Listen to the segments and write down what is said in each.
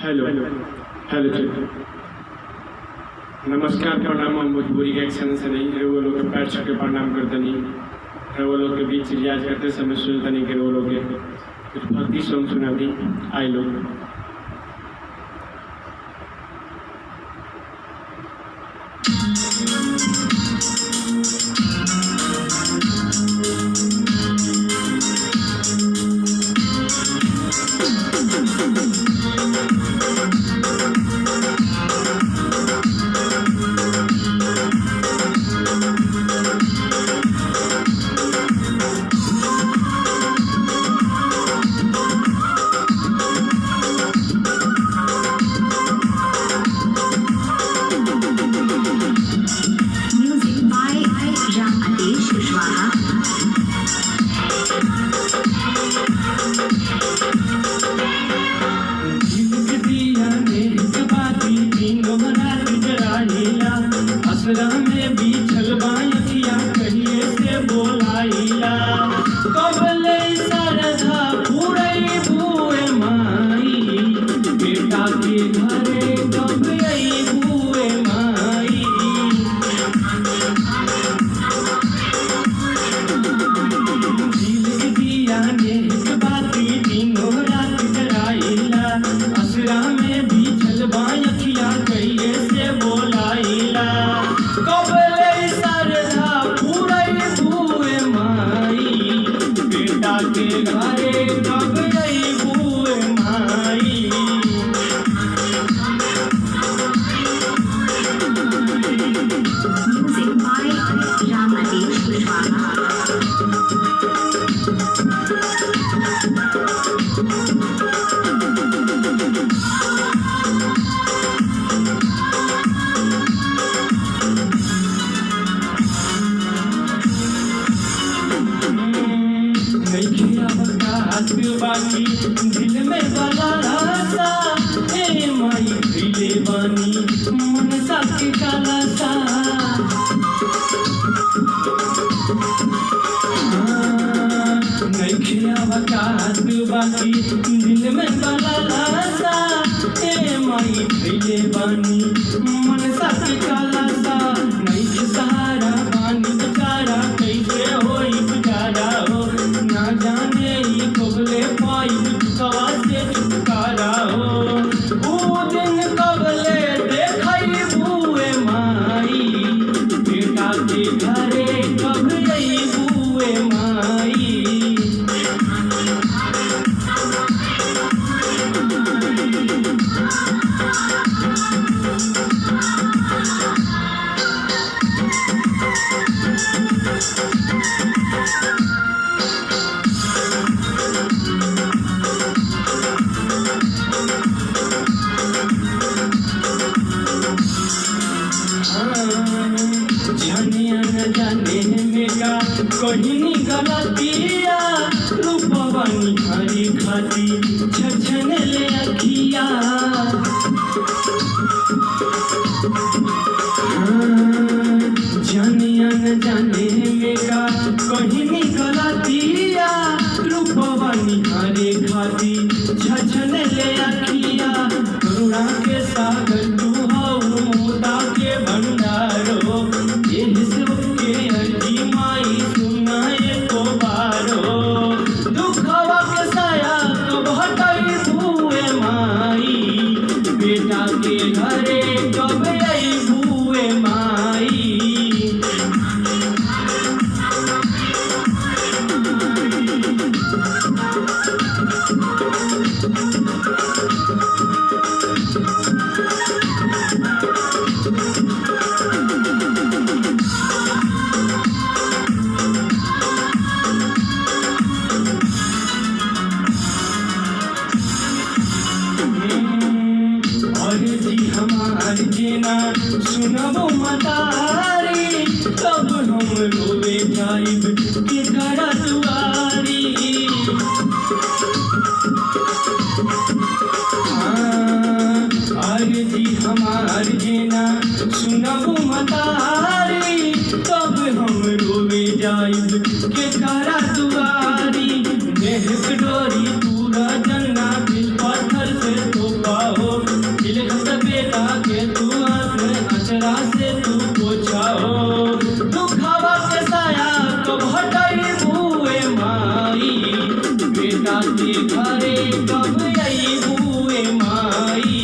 Hello hello जी, नमस्कार प्रणाम। हम भोजपुरी के एक्शन से नहीं है वो लोग पैर छू के प्रणाम करते नहीं है वो लोग के बीच रियाज करते समय सुनते नहीं कि वो लोग के कुछ भक्ति सॉन्ग सुना दी आई लोग। में भी छलबाइया कहिए से बोलाइला कबले सरधा पूरे बुए माई बेटा के घरे कबले बुए माई दिल दिया ने बाती दिनों रात जराइला असरा में भी छलबाइया कहिए से बोलाइला कबले सरधा पूरे बुए माई बेटा के घरे कबले बुए माई। Music by Ramadesh Kushwaha. बाकी दिल में बला सा ए माई खिले बानी मन सा के काला सा नहीं खिया वकात बाकी दिल में बला सा ए माई खिले बानी मन सा के काला सा नहीं सहारा बानी बेचारा कैसे होई गुजारा हो ना जाने कबले पाई कवा से छुटकारा हो वो दिन कबले देखई बुए माई बेटा के घरे कबले बुए माई। जाने में का कहीं गलतिया रूपवानी हरी खाती छछन ले अखिया जानिया न जाने में का कहीं गलतिया रूपवानी हरी खाती छछन ले अखिया करुणा के सागर तू हो मोदा के भंडारो ये सब के अर्जी माई सुनाए को बारो दुखवा के साया कब हटाई बुए माई बेटा के घरे कब आई बुए माई। हमार जेना सुनबो मतारी तब हम रोवे जाइब के घर दुआरी जी हमार जेना सुनबो मतारी तब हम रोवे जाइब के घर दुआरी नेह डोरी पूरा जन्ना दिल पत्थर से तो पाओ कब हटाई बुए माई, बेटा के घरे कब आई बुए माई।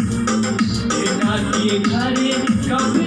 बेटा के घरे कब